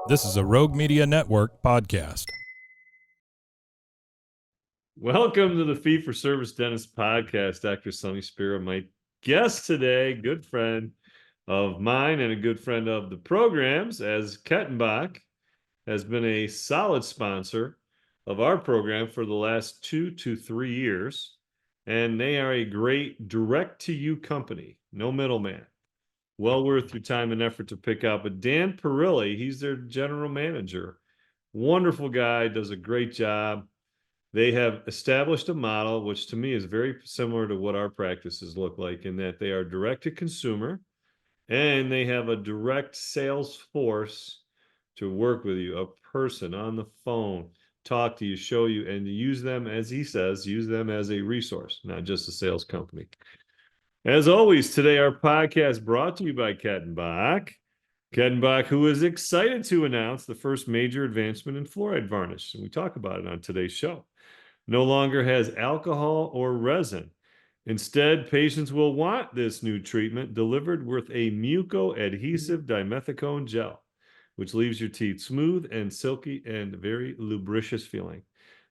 This is a Rogue Media Network podcast. Welcome to the Fee for Service Dentist Podcast. Dr. Sonny Spiro, my guest today, good friend of mine and a good friend of the programs, as Kettenbach has been a solid sponsor of our program for the last 2 to 3 years. And they are a great direct-to-you company, no middleman. Well worth your time and effort to pick out. But Dan Parilli, he's their general manager. Wonderful guy, does a great job. They have established a model, which to me is very similar to what our practices look like, in that they are direct to consumer and they have a direct sales force to work with you, a person on the phone, talk to you, show you, and use them, as he says, use them as a resource, not just a sales company. As always, today our podcast brought to you by Kettenbach. Kettenbach, who is excited to announce the first major advancement in fluoride varnish, and we talk about it on today's show. No longer has alcohol or resin. Instead, patients will want this new treatment delivered with a muco-adhesive dimethicone gel, which leaves your teeth smooth and silky and very lubricious feeling.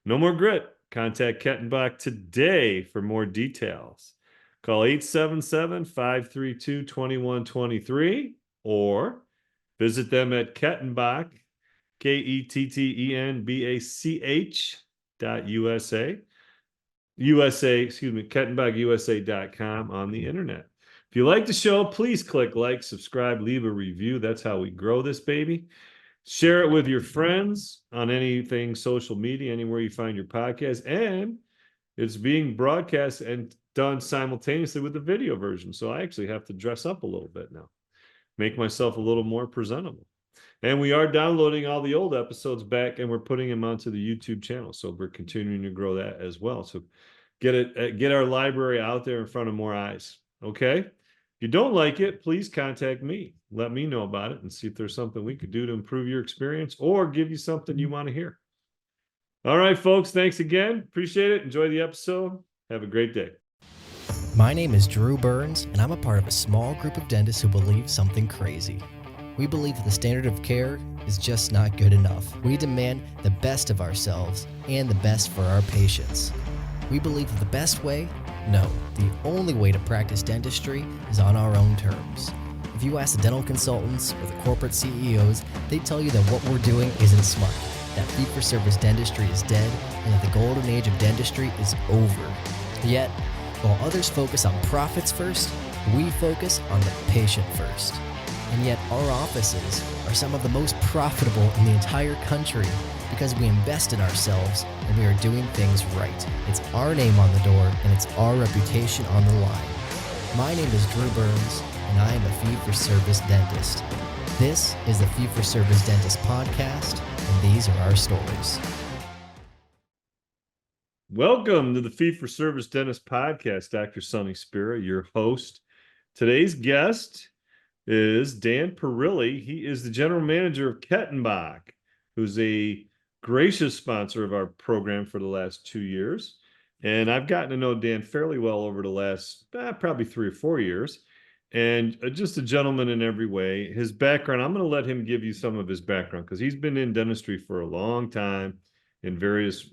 No more grit. Contact Kettenbach today for more details. Call 877-532-2123 or visit them at Kettenbach, Kettenbach Kettenbachusa.com on the internet. If you like the show, please click like, subscribe, leave a review. That's how we grow this baby. Share it with your friends on anything social media, anywhere you find your podcast. And it's being broadcast and done simultaneously with the video version. So I actually have to dress up a little bit now, make myself a little more presentable. And we are downloading all the old episodes back and we're putting them onto the YouTube channel. So we're continuing to grow that as well. So get our library out there in front of more eyes. Okay. If you don't like it, please contact me. Let me know about it and see if there's something we could do to improve your experience or give you something you want to hear. All right, folks. Thanks again. Appreciate it. Enjoy the episode. Have a great day. My name is Drew Burns, and I'm a part of a small group of dentists who believe something crazy. We believe that the standard of care is just not good enough. We demand the best of ourselves and the best for our patients. We believe that the best way? No, the only way to practice dentistry is on our own terms. If you ask the dental consultants or the corporate CEOs, they tell you that what we're doing isn't smart, that fee-for-service dentistry is dead, and that the golden age of dentistry is over. Yet, while others focus on profits first, we focus on the patient first. And yet our offices are some of the most profitable in the entire country because we invest in ourselves and we are doing things right. It's our name on the door and it's our reputation on the line. My name is Drew Burns and I am a fee-for-service dentist. This is the Fee-for-Service Dentist Podcast and these are our stories. Welcome to the Fee for Service Dentist Podcast. Dr. Sonny Spiro, your host. Today's guest is Dan Parilli. He is the general manager of Kettenbach, who's a gracious sponsor of our program for the last 2 years. And I've gotten to know Dan fairly well over the last probably 3 or 4 years. And just a gentleman in every way. His background, I'm going to let him give you some of his background because he's been in dentistry for a long time in various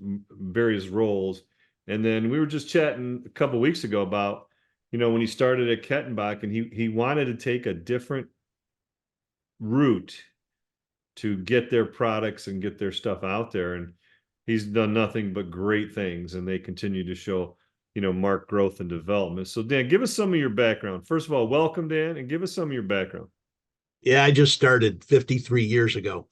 roles. And then we were just chatting a couple of weeks ago about, when he started at Kettenbach and he wanted to take a different route to get their products and get their stuff out there. And he's done nothing but great things and they continue to show, marked growth and development. So Dan, give us some of your background. First of all, welcome, Dan, and give us some of your background. Yeah, I just started 53 years ago.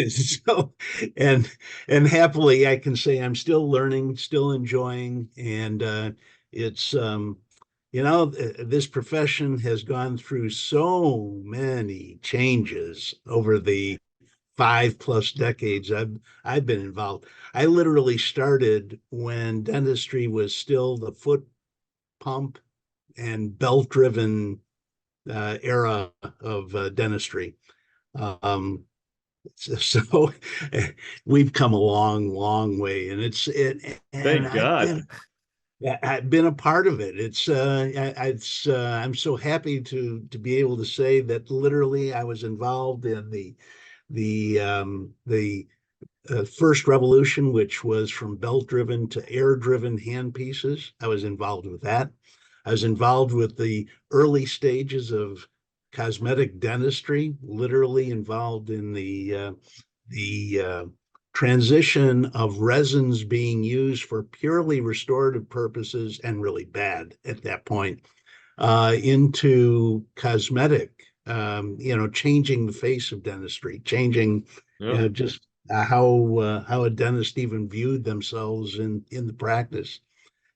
So, and happily I can say I'm still learning, still enjoying, and it's this profession has gone through so many changes over the 5+ decades I've been involved. I literally started when dentistry was still the foot pump and belt driven era of dentistry. So we've come a long way, and Thank God. Yeah, I've been a part of it. I'm so happy to be able to say that literally I was involved in the first revolution, which was from belt-driven to air-driven handpieces. I was involved with that. I was involved with the early stages of cosmetic dentistry, literally involved in the transition of resins being used for purely restorative purposes and really bad at that point into cosmetic, changing the face of dentistry, changing, Yeah. just how a dentist even viewed themselves in the practice,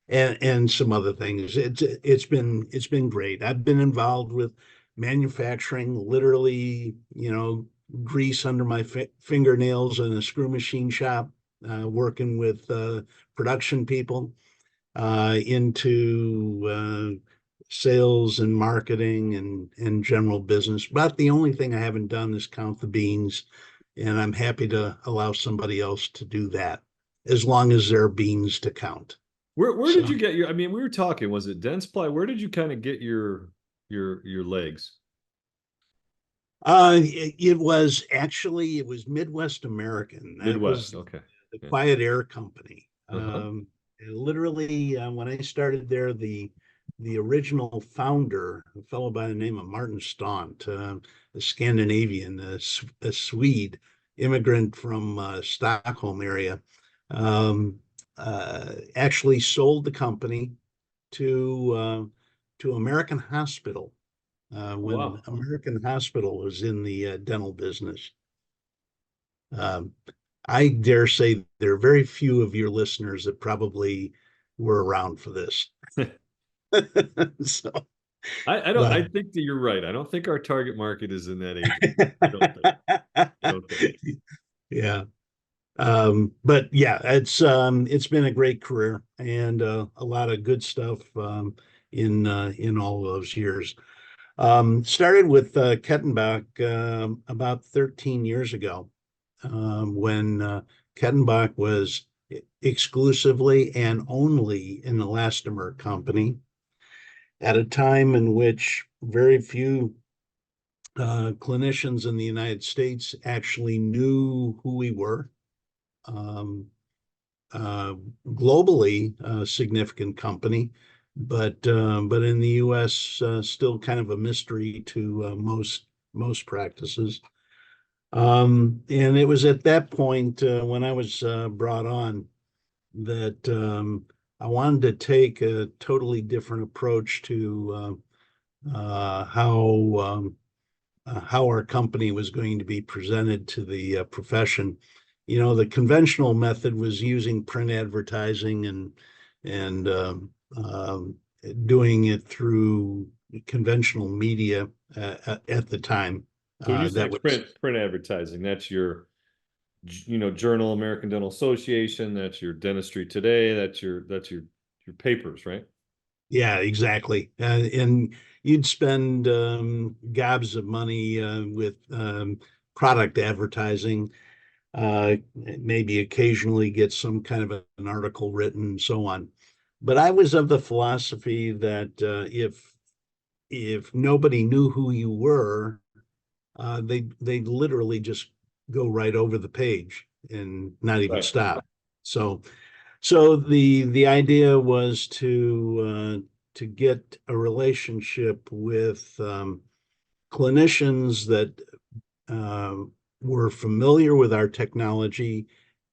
and some other things. It's been great. I've been involved with manufacturing, literally, grease under my fingernails in a screw machine shop, working with production people into sales and marketing and general business. About the only thing I haven't done is count the beans, and I'm happy to allow somebody else to do that as long as there are beans to count. Where did So you get your? I mean, we were talking. Was it Dentsply? Where did you kind of get your legs? it was Midwest American. That Midwest. was Okay. the Yeah. Quiet Air Company. Uh-huh. And literally, when I started there, the original founder, a fellow by the name of Martin Stant, a Scandinavian, a Swede immigrant from Stockholm area, um, actually sold the company to American Hospital Oh, when wow. American Hospital was in the dental business. Um, I dare say there are very few of your listeners that probably were around for this. So, I don't. but I think that you're right. I don't think our target market is in that age range. I don't think. I don't think. yeah. But yeah, it's been a great career and a lot of good stuff in all those years. Started with Kettenbach about 13 years ago, when Kettenbach was exclusively and only an elastomer company at a time in which very few clinicians in the United States actually knew who we were. Um, uh, Globally, a significant company, but in the U.S., still kind of a mystery to most practices. And it was at that point when I was brought on that I wanted to take a totally different approach to how our company was going to be presented to the profession. The conventional method was using print advertising and doing it through conventional media at the time. So when you say That was print advertising, that's Journal American Dental Association. That's your Dentistry Today. That's your papers, right? Yeah, exactly. And you'd spend gobs of money with product advertising, maybe occasionally get some kind of an article written and so on. But I was of the philosophy that if nobody knew who you were, they'd literally just go right over the page and not even Right. stop. So the idea was to get a relationship with clinicians that uh, were familiar with our technology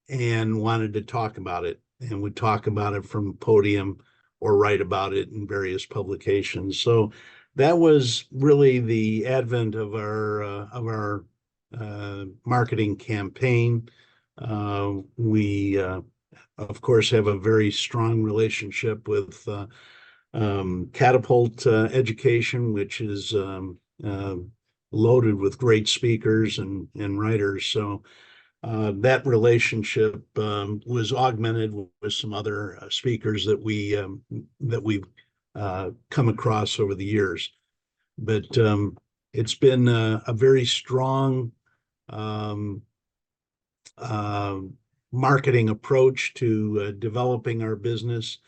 and wanted to talk about it and would talk about it from podium or write about it in various publications. So that was really the advent of our marketing campaign. We of course have a very strong relationship with Catapult Education, which is loaded with great speakers and writers. So that relationship was augmented with some other speakers that we've come across over the years. But it's been a very strong um, uh, marketing approach to developing our business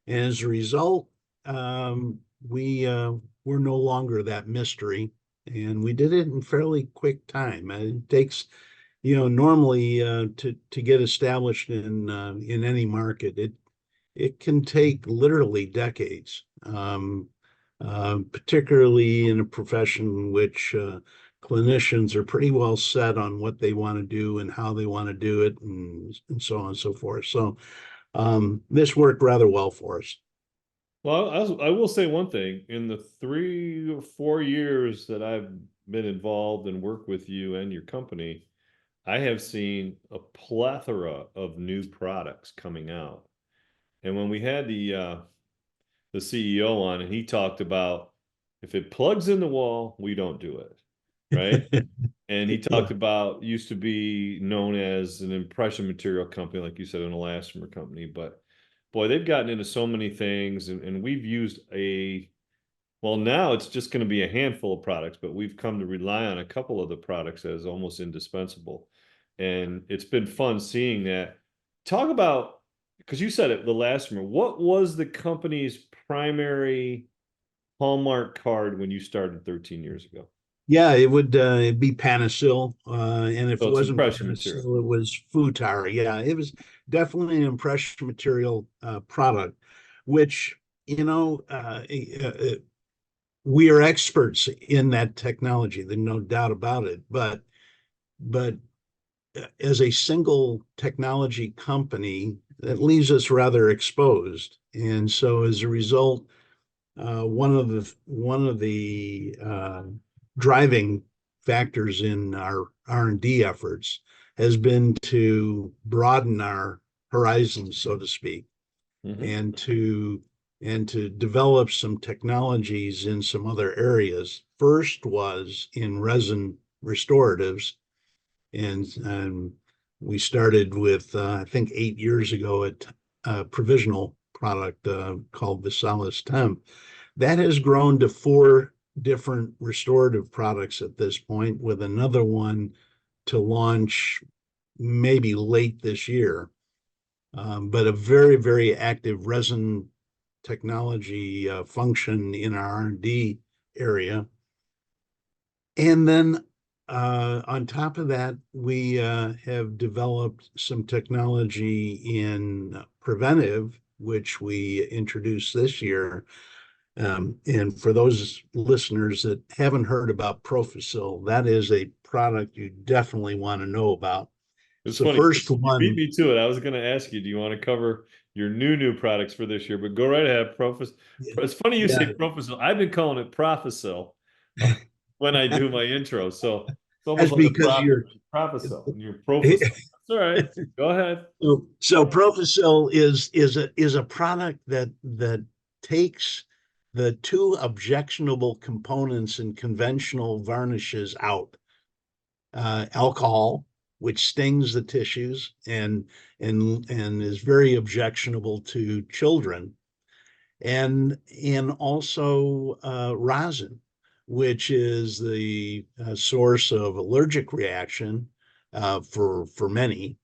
And as a result, we're no longer that mystery, and we did it in fairly quick time. It takes, normally to get established in any market, it can take literally decades, particularly in a profession which clinicians are pretty well set on what they want to do and how they want to do it, and so on and so forth. So this worked rather well for us. Well, I will say one thing. In the 3 or 4 years that I've been involved and worked with you and your company, I have seen a plethora of new products coming out. And when we had the CEO on, and he talked about, if it plugs in the wall, we don't do it, right? And he talked about, used to be known as an impression material company, like you said, an elastomer company, but boy, they've gotten into so many things, and we've used well, now it's just going to be a handful of products, but we've come to rely on a couple of the products as almost indispensable. And it's been fun seeing that. Talk about, because you said it, the elastomer. What was the company's primary hallmark card when you started 13 years ago? Yeah, it would be Panasil, and if So it it's wasn't impression material. Panasil, it was Futari. Yeah, it was definitely an impression material product, which we are experts in that technology. There's no doubt about it. But as a single technology company, that leaves us rather exposed, and so as a result, one of the driving factors in our R&D efforts has been to broaden our horizons, so to speak, Mm-hmm. and to develop some technologies in some other areas. First was in resin restoratives, and we started with I think 8 years ago at a provisional product called Visalis Temp. That has grown to 4 different restorative products at this point, with another one to launch maybe late this year. But a very, very active resin technology function in our R&D area. And then on top of that, we have developed some technology in preventive, which we introduced this year. And for those listeners that haven't heard about Profacil, that is a product you definitely want to know about. It's So funny. first You beat one, me to it. I was going to ask you, do you want to cover your new products for this year? But go right ahead. It's funny you say yeah, Profacil. I've been calling it Profacil when I do my intro. So it's almost that's like a because you're Profacil and you're Profacil. That's all right. Go ahead. so Profacil is a product that takes the 2 objectionable components in conventional varnishes out. Alcohol, which stings the tissues and is very objectionable to children, and also rosin, which is the source of allergic reaction for many.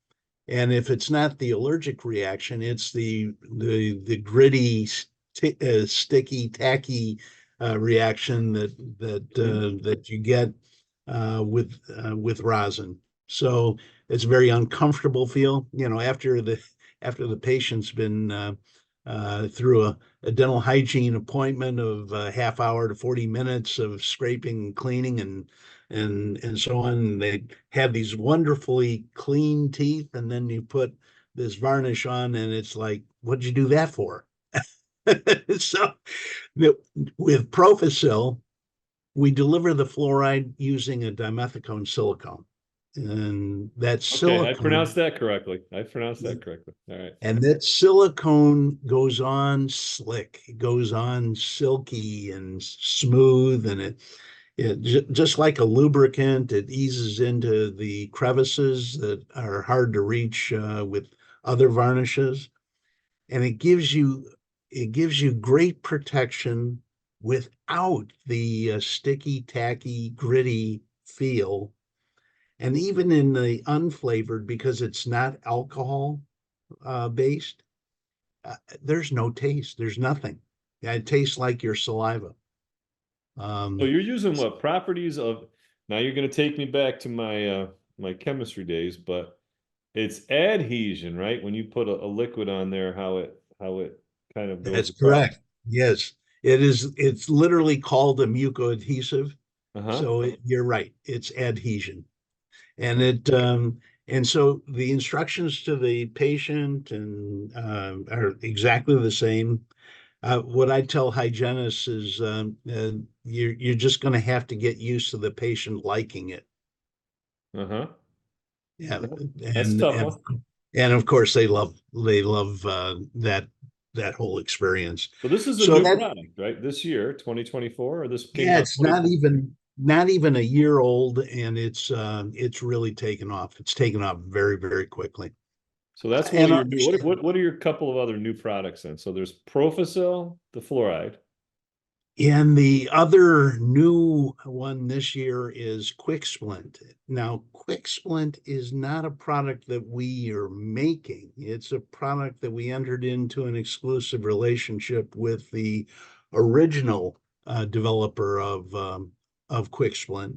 And if it's not the allergic reaction, it's the gritty, sticky, tacky reaction that you get with rosin. So it's a very uncomfortable feel. After the patient's been through a dental hygiene appointment of a half hour to 40 minutes of scraping, cleaning, and so on. They have these wonderfully clean teeth, and then you put this varnish on, and it's like, what'd you do that for? So with Profacil, we deliver the fluoride using a dimethicone silicone. And that Okay, I silicone, pronounced that correctly. All right. and that silicone goes on slick, it goes on silky and smooth, and just like a lubricant, it eases into the crevices that are hard to reach with other varnishes, and it gives you great protection without the sticky, tacky, gritty feel. And even in the unflavored, because it's not alcohol based, there's no taste. There's nothing. Yeah, it tastes like your saliva. So you're using what properties of, now you're going to take me back to my chemistry days, but it's adhesion, right? When you put a liquid on there, how it kind of goes That's across. correct. Yes, it is. It's literally called a mucoadhesive. Uh-huh. So you're right. It's adhesion, and and so the instructions to the patient are exactly the same. What I tell hygienists is you're just going to have to get used to the patient liking it. Uh-huh. Yeah, That's a and tough and one. and of course they love that whole experience. So this is a So new that product, right? This year, 2024, or this came yeah, out it's 24. not even a year old, and it's really taken off. It's taken off very, very quickly. So that's one And of your new, understand, what are your couple of other new products then? So there's Proficil, the fluoride. and the other new one this year is Quick Splint. Now, Quick Splint is not a product that we are making. It's a product that we entered into an exclusive relationship with the original developer of Quick Splint.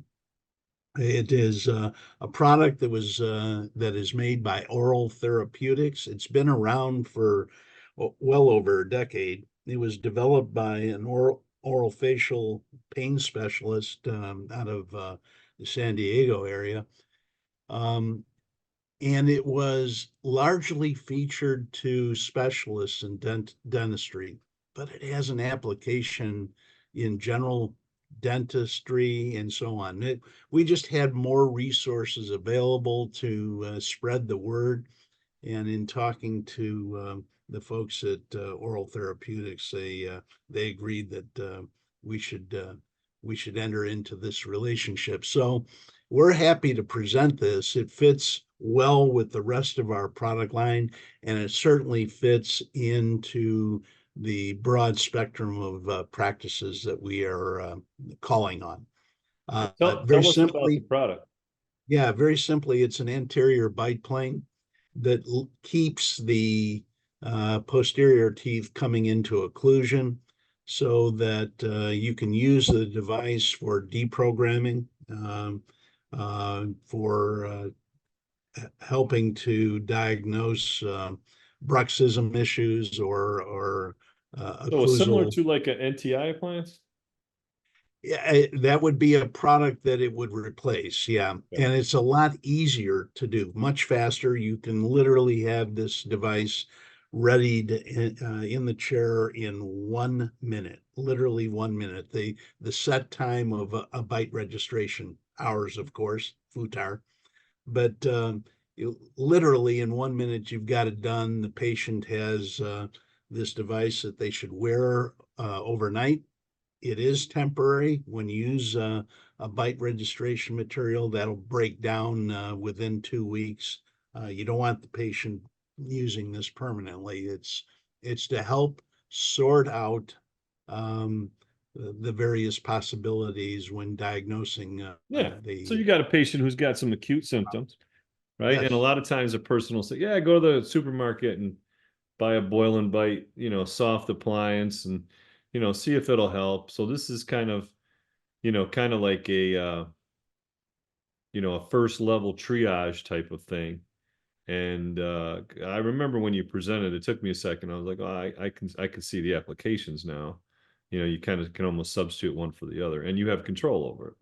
It is a product that is made by Oral Therapeutics. It's been around for well over a decade. It was developed by an oral facial pain specialist out of the San Diego area. Um, and it was largely featured to specialists in dentistry, but it has an application in general dentistry and so on. We just had more resources available to spread the word. And in talking to the folks at Oral Therapeutics, they agreed that we should we should enter into this relationship. So we're happy to present this. It fits well with the rest of our product line, and it certainly fits into the broad spectrum of practices that we are calling on. Very Tell us about the simply, product. yeah, very simply, it's an anterior bite plane that keeps the posterior teeth coming into occlusion so that you can use the device for deprogramming, for helping to diagnose bruxism issues or So it's similar occlusal. to like an NTI appliance? Yeah, that would be a product that it would replace. Yeah. Yeah. And it's a lot easier to do, much faster. You can literally have this device ready in the chair in 1 minute, literally 1 minute. The set time of a bite registration, hours, of course, futar, but literally in 1 minute, you've got it done. The patient has this device that they should wear overnight. It is temporary. When you use a bite registration material, that'll break down within 2 weeks. You don't want the patient using this permanently. It's to help sort out um, the various possibilities when diagnosing Yeah. So the you got a patient who's got some acute symptoms, right? And a yes. lot of times a person will say, yeah, go to the supermarket and buy a boil and bite, soft appliance and, see if it'll help. So this is kind of like a first level triage type of thing. And I remember when you presented, it took me a second. I was like, oh, I can see the applications now. You kind of can almost substitute one for the other, and you have control over it.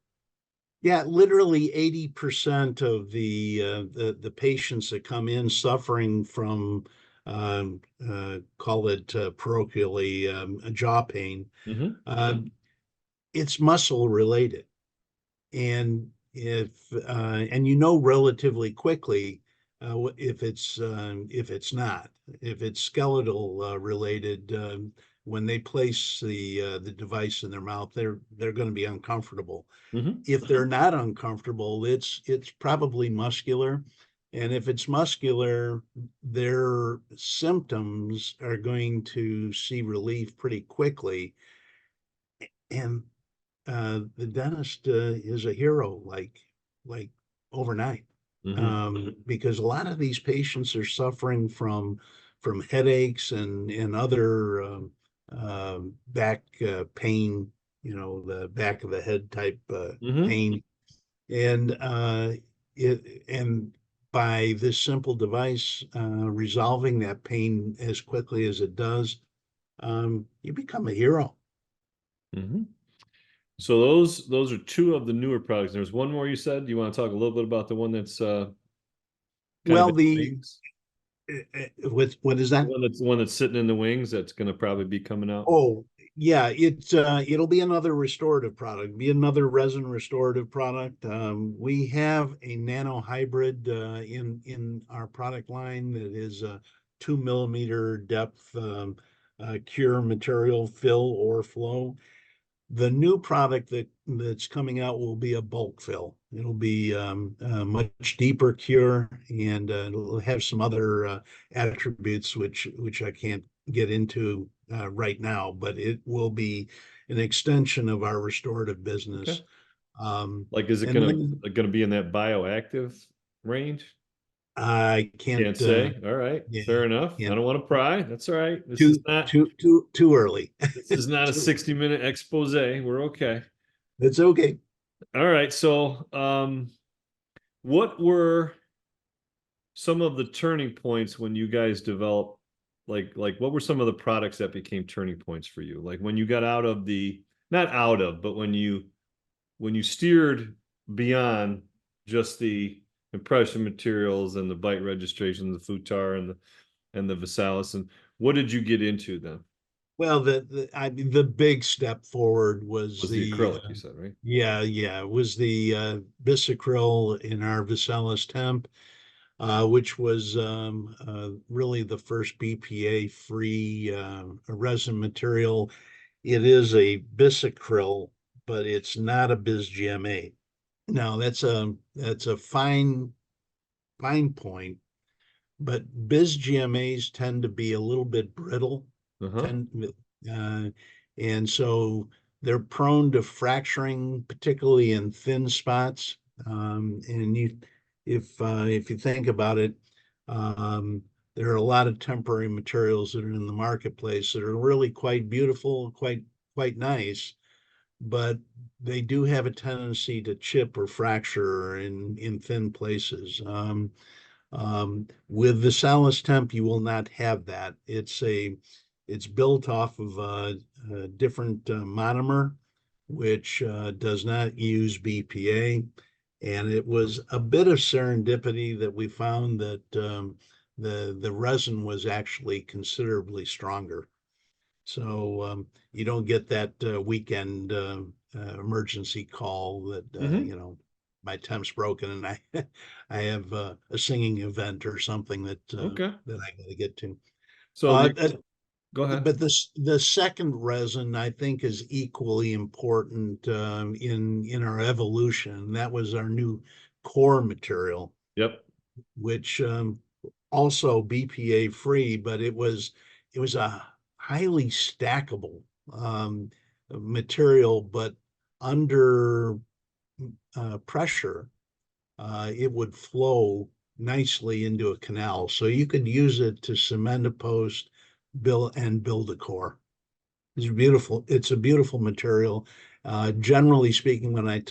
Yeah, literally 80% of the patients that come in suffering from call it parochially jaw pain, Mm-hmm. uh, it's muscle related. And if and you know relatively quickly if it's not, if it's skeletal related, when they place the device in their mouth, they're going to be uncomfortable. Mm-hmm. If they're not uncomfortable, it's probably muscular. And if it's muscular, their symptoms are going to see relief pretty quickly. And the dentist is a hero, like overnight, Mm-hmm. because a lot of these patients are suffering from headaches and other back pain, the back of the head type pain. And by this simple device resolving that pain as quickly as it does, you become a hero. So those are two of the newer products. There's one more you said. Do you want to talk a little bit about the one that's kind Well, of in the wings? What is that? The one that's sitting in the wings that's going to probably be coming out. Oh, yeah, it'll be another restorative product, be another resin restorative product. We have a nano hybrid in our product line that is a 2 millimeter depth cure material, fill or flow. The new product that's coming out will be a bulk fill. It'll be a much deeper cure, and it'll have some other attributes which I can't get into right now, but it will be an extension of our restorative business. Okay. Um, Like, is it and gonna be in that bioactive range? I Can't say. All right, yeah, fair enough. I can't don't want to pry. That's all right. This is too not too early. this is not a 60-minute expose. We're okay. It's okay. All right. So, what were some of the turning points when you guys developed, like what were some of the products that became turning points for you? Like when you got out of not out of, but when you steered beyond just the impression materials and the bite registration, the Futar and the Visalis, and what did you get into then? Well, the big step forward was The acrylic, you said, right? yeah, was the Bisacryl in our Visalis Temp, which was really the first BPA free resin material. It is a Bisacryl, but it's not a Bis GMA. Now that's a fine point, but Bis GMAs tend to be a little bit brittle, tend uh, and so they're prone to fracturing, particularly in thin spots. And if you think about it, um, there are a lot of temporary materials that are in the marketplace that are really quite beautiful, quite nice, but they do have a tendency to chip or fracture in thin places. With the Salis Temp, you will not have that. It's built off of a different monomer, which does not use BPA. And it was a bit of serendipity that we found that the resin was actually considerably stronger. So you don't get that weekend emergency call that my temp's broken and I I have a singing event or something that Okay. that I got to get to. So Uh, go ahead. but the second resin I think is equally important in our evolution. That was our new core material, Yep. which also BPA free, but it was a highly stackable material, but under pressure, it would flow nicely into a canal. So you could use it to cement a post, build a core. It's beautiful. It's a beautiful material. Generally speaking, when I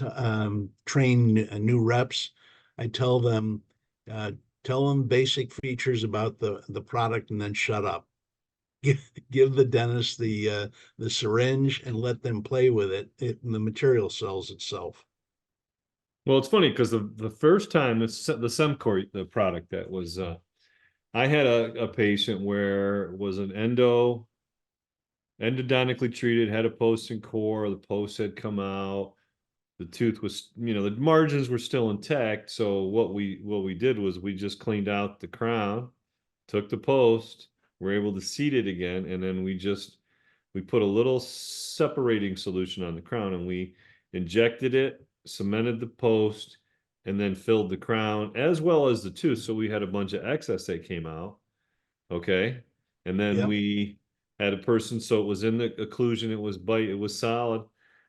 train new reps, I uh, tell them basic features about the product and then shut up. Give the dentist the syringe and let them play with it. The material sells itself. Well, it's funny because the first time the Semcor, the product that was I had a patient where it was an endodontically treated, had a post and core, the post had come out, the tooth was, the margins were still intact. So what we did was we just cleaned out the crown, took the post, we're able to seat it again, and then we put a little separating solution on the crown and we injected it, cemented the post, and then filled the crown as well as the tooth. So we had a bunch of excess that came out. Okay. And then Yeah. we had a person, so it was in the occlusion, it was solid.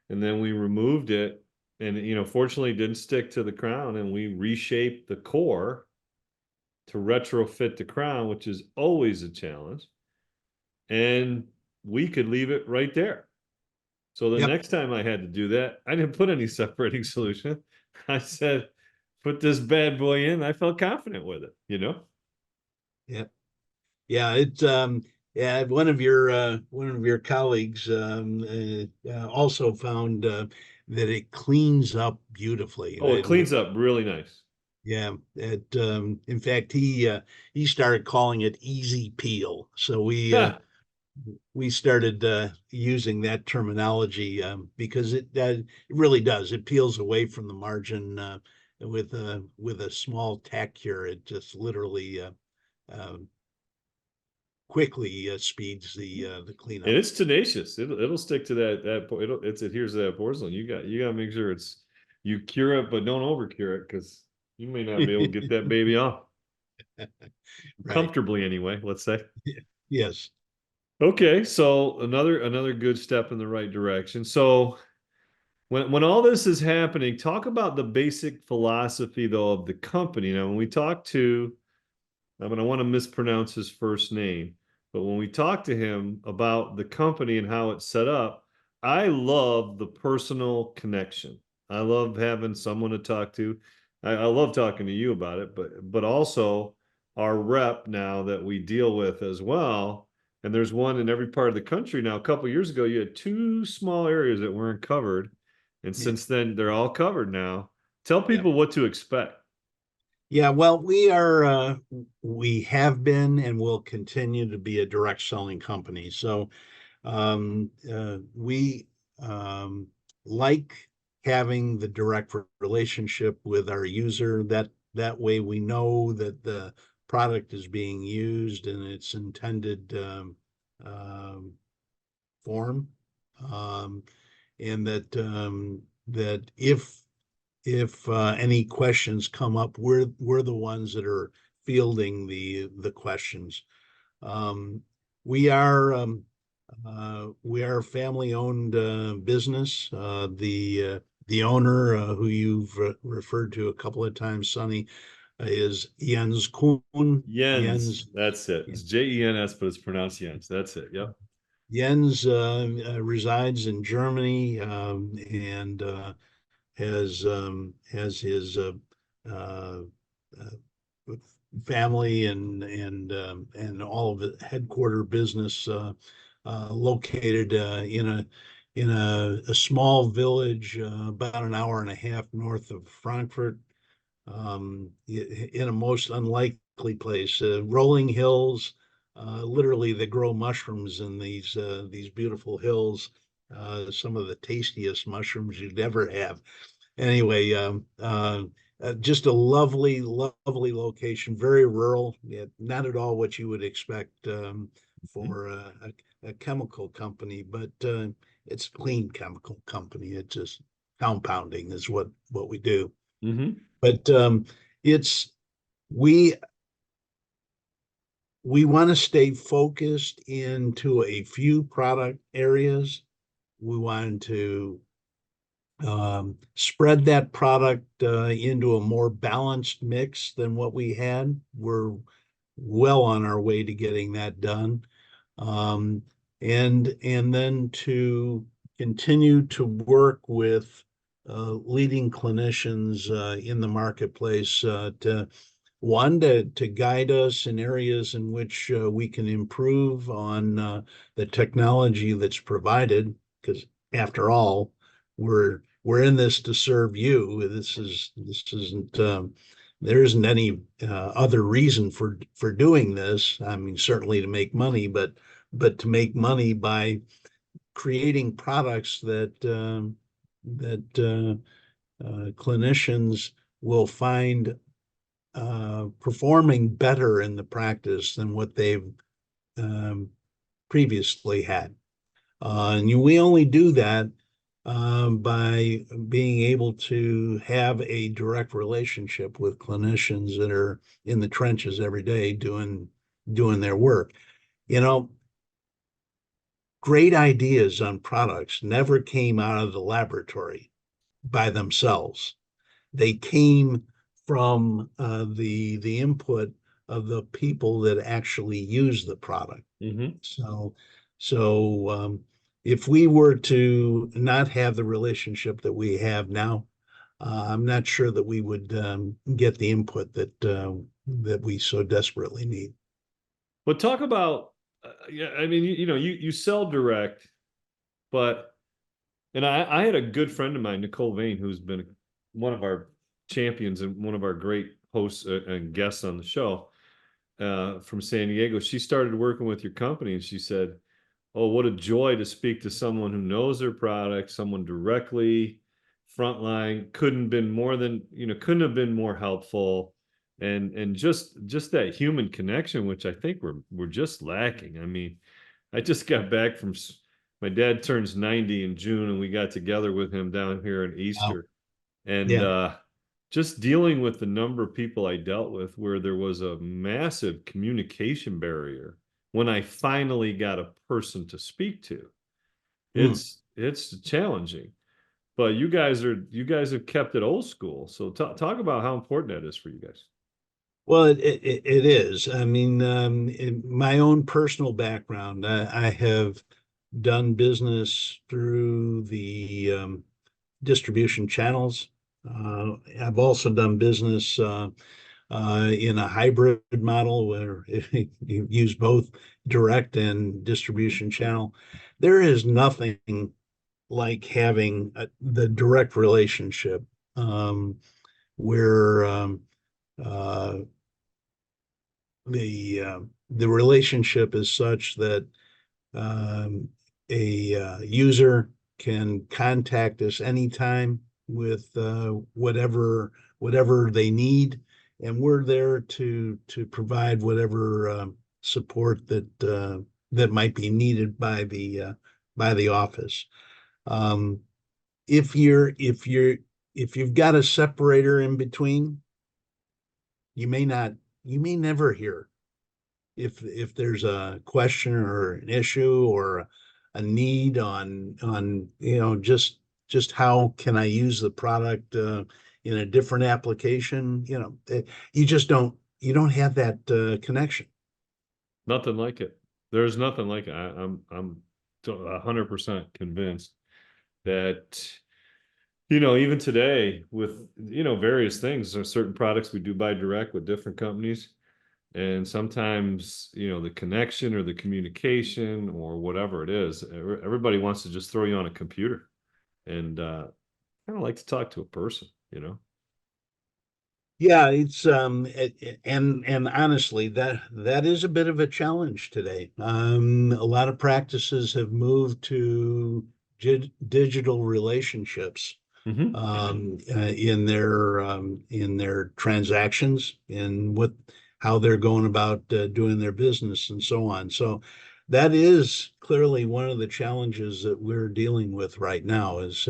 And then we removed it and, fortunately it didn't stick to the crown and we reshaped the core to retrofit the crown, which is always a challenge. And we could leave it right there. So the Yep. next time I had to do that, I didn't put any separating solution. I said, put this bad boy in. I felt confident with it, you know? Yeah. Yeah. It's yeah, one of your colleagues also found that it cleans up beautifully. Oh, it cleans up really nice. Yeah, in fact he started calling it easy peel. So we started using that terminology because it really does. It peels away from the margin with a small tack cure. It just literally uh, quickly speeds the cleanup. And it's tenacious. It'll stick to it adheres to that porcelain. You got to make sure you cure it, but don't over cure it because you may not be able to get that baby off Right. comfortably anyway, let's say. Yes. Okay, so another good step in the right direction. So when all this is happening, talk about the basic philosophy though of the company. Now, when we talk to, I mean, I want to mispronounce his first name, but when we talk to him about the company and how it's set up, I love the personal connection. I love having someone to talk to. I love talking to you about it, but also our rep now that we deal with as well. And there's one in every part of the country now. A couple of years ago, you had two small areas that weren't covered, and Yeah. since then they're all covered now. Tell Yeah. people what to expect. Yeah, well, we have been and will continue to be a direct selling company. So we like having the direct relationship with our user. That way we know that the product is being used in its intended um, form, um, and that if any questions come up, we're the ones that are fielding the questions. Um, we are we are a family-owned business. The owner, who you've referred to a couple of times, Sonny, is Jens Kuhn. Jens, Jens that's it. It's Jens, but it's pronounced Jens. That's it. Yep. Jens resides in Germany and has his uh, family and all of the headquarter business located in a small village about an hour and a half north of Frankfurt, in a most unlikely place, rolling hills. Literally, they grow mushrooms in these beautiful hills. Some of the tastiest mushrooms you'd ever have. Anyway, just a lovely location, very rural. Yeah, not at all what you would expect for a chemical company, but it's a clean chemical company. It's just compounding is what we do. Mm-hmm. But it's we we want to stay focused into a few product areas. We want to spread that product into a more balanced mix than what we had. We're well on our way to getting that done. Um, and then to continue to work with leading clinicians in the marketplace to guide us in areas in which we can improve on the technology that's provided, because after all, we're in this to serve you. This isn't there isn't any other reason for doing this. I mean, certainly to make money, but to make money by creating products that clinicians will find performing better in the practice than what they've um, previously had. And we only do that by being able to have a direct relationship with clinicians that are in the trenches every day doing their work. You know, great ideas on products never came out of the laboratory by themselves. They came from the input of the people that actually use the product. Mm-hmm. So if we were to not have the relationship that we have now, I'm not sure that we would get the input that we so desperately need. But talk about, yeah, I mean, you sell direct, but, and I had a good friend of mine, Nicole Vane, who's been one of our champions and one of our great hosts and guests on the show from San Diego. She started working with your company and she said, "Oh, what a joy to speak to someone who knows their product, someone directly, frontline, couldn't have been more helpful." And just that human connection, which I think we're just lacking. I mean, I just got back from my dad turns 90 in June, and we got together with him down here in Wow. Easter. And Yeah. just dealing with the number of people I dealt with where there was a massive communication barrier when I finally got a person to speak to. Mm. It's challenging. But you guys have kept it old school. So talk about how important that is for you guys. Well, it is. I mean, in my own personal background, I have done business through the distribution channels. I've also done business in a hybrid model where you use both direct and distribution channel. There is nothing like having the direct relationship where uh, the relationship is such that um, a user can contact us anytime with whatever they need, and we're there to provide whatever support that might be needed by the office. Um, if you've got a separator in between, you may not you may never hear if there's a question or an issue or a need on just how can I use the product in a different application. You don't have that connection. Nothing like it. There's nothing like it. I'm 100% convinced that even today with various things, there's certain products we do buy direct with different companies, and sometimes the connection or the communication or whatever it is, everybody wants to just throw you on a computer, and kind of like to talk to a person. Yeah, it's and honestly, that is a bit of a challenge today. A lot of practices have moved to digital relationships Mm-hmm. in their transactions, in how they're going about doing their business and so on. So that is clearly one of the challenges that we're dealing with right now is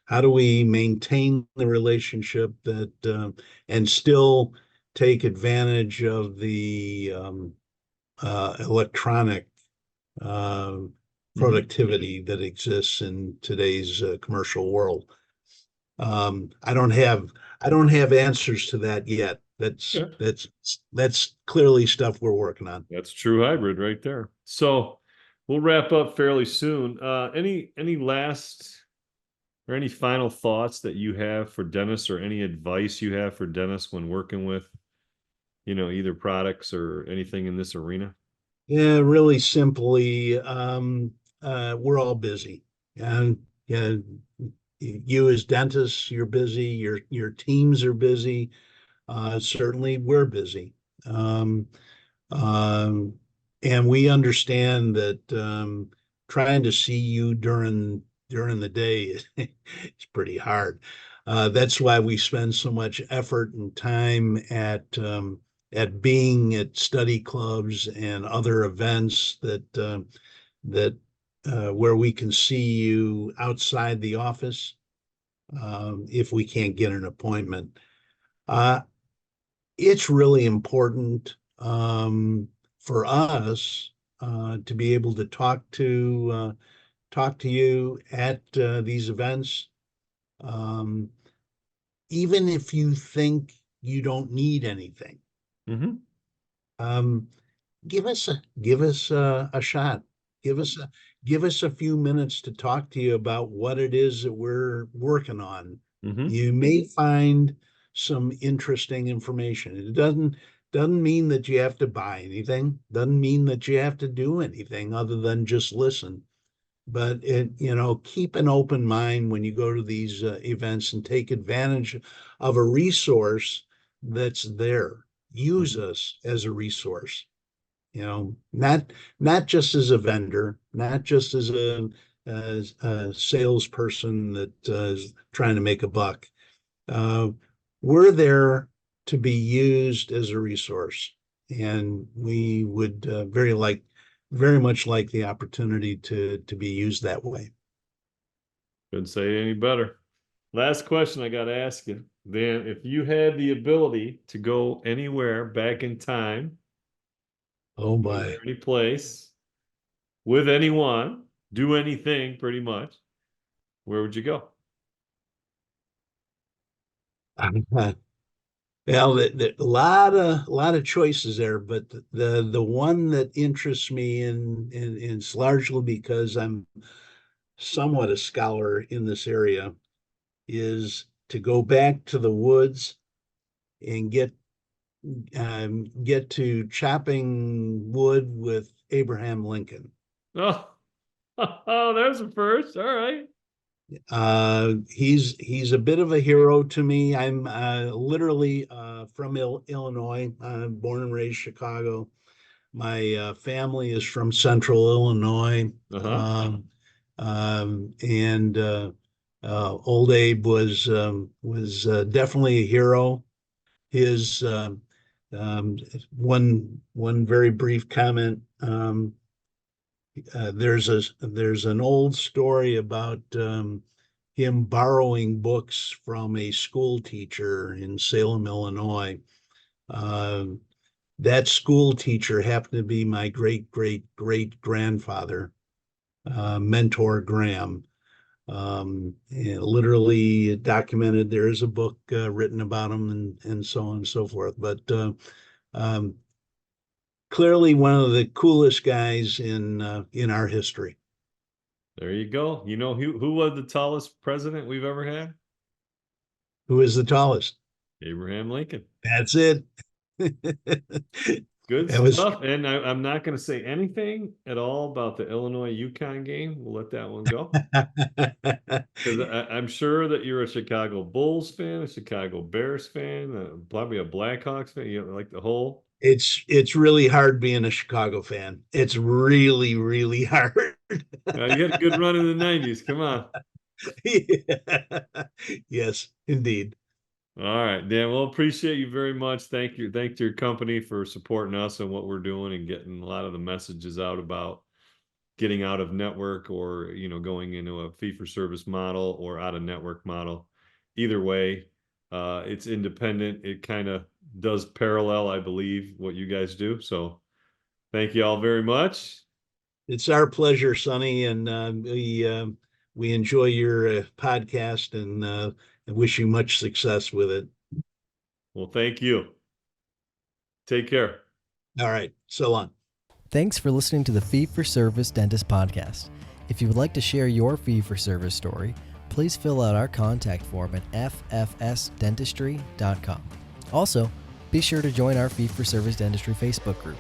how do we maintain the relationship that and still take advantage of the electronic uh, Mm-hmm. productivity that exists in today's commercial world. I don't have answers to that yet. Yeah. That's clearly stuff we're working on. That's true hybrid right there. So we'll wrap up fairly soon. Any last or any final thoughts that you have for dentists, or any advice you have for dentists when working with, either products or anything in this arena? Yeah, really simply, we're all busy, and yeah, you as dentists, you're busy. Your teams are busy. Certainly, we're busy. Um, um, and we understand that trying to see you during the day is pretty hard. That's why we spend so much effort and time at being at study clubs and other events that where we can see you outside the office if we can't get an appointment. Uh, it's really important for us to be able to talk to you at these events, um, even if you think you don't need anything. Mm-hmm. Give us a shot. Give us a few minutes to talk to you about what it is that we're working on. Mm-hmm. You may find some interesting information. It doesn't mean that you have to buy anything, doesn't mean that you have to do anything other than just listen. But keep an open mind when you go to these events and take advantage of a resource that's there. Use us as a resource. Not just as a vendor, not just as a salesperson that is trying to make a buck. We're there to be used as a resource, and we would very much like the opportunity to be used that way. Couldn't say it any better. Last question I got to ask you, Dan. If you had the ability to go anywhere back in time, Oh my. any place, with anyone, do anything pretty much, where would you go? Well, a lot of choices there, but the one that interests me in is largely because I'm somewhat a scholar in this area, is to go back to the woods and get to chopping wood with Abraham Lincoln. Oh, oh, there's a first. All right. He's a bit of a hero to me. I'm literally from Illinois, born and raised Chicago. My family is from Central Illinois. Uh-huh. And Old Abe was definitely a hero. His one very brief comment. There's an old story about him borrowing books from a school teacher in Salem, Illinois. That school teacher happened to be my great grandfather, Mentor Graham. Literally documented. There is a book written about him, and so on and so forth. But clearly one of the coolest guys in our history. There you go. You know who was the tallest president we've ever had? Who is the tallest? Abraham Lincoln. That's it. Good That stuff. And I'm not going to say anything at all about the Illinois-UConn game. We'll let that one go. Because I'm sure that you're a Chicago Bulls fan, a Chicago Bears fan, probably a Blackhawks fan. You know, like the whole. It's really hard being a Chicago fan. It's really hard. You had a good run in the 90s. Come on. Yeah. Yes, indeed. All right, Dan. Well, appreciate you very much. Thank you. Thank your company for supporting us and what we're doing and getting a lot of the messages out about getting out of network or, going into a fee-for-service model or out of network model. Either way, it's independent. It kind of does parallel, I believe, what you guys do. So thank you all very much. It's our pleasure, Sonny, and we enjoy your podcast and wish you much success with it. Well, thank you. Take care. All right. So long. Thanks for listening to the Fee for Service Dentist Podcast. If you would like to share your fee for service story, please fill out our contact form at ffsdentistry.com. Also, be sure to join our Fee for Service Dentistry Facebook group.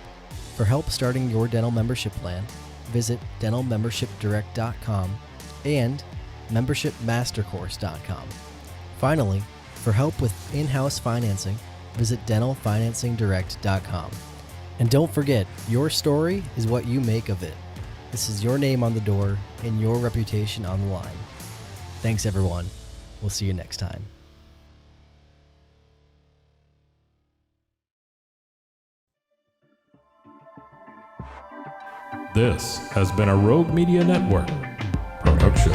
For help starting your dental membership plan, visit dentalmembershipdirect.com and membershipmastercourse.com. Finally, for help with in-house financing, visit dentalfinancingdirect.com. And don't forget, your story is what you make of it. This is your name on the door and your reputation on the line. Thanks, everyone. We'll see you next time. This has been a Rogue Media Network production.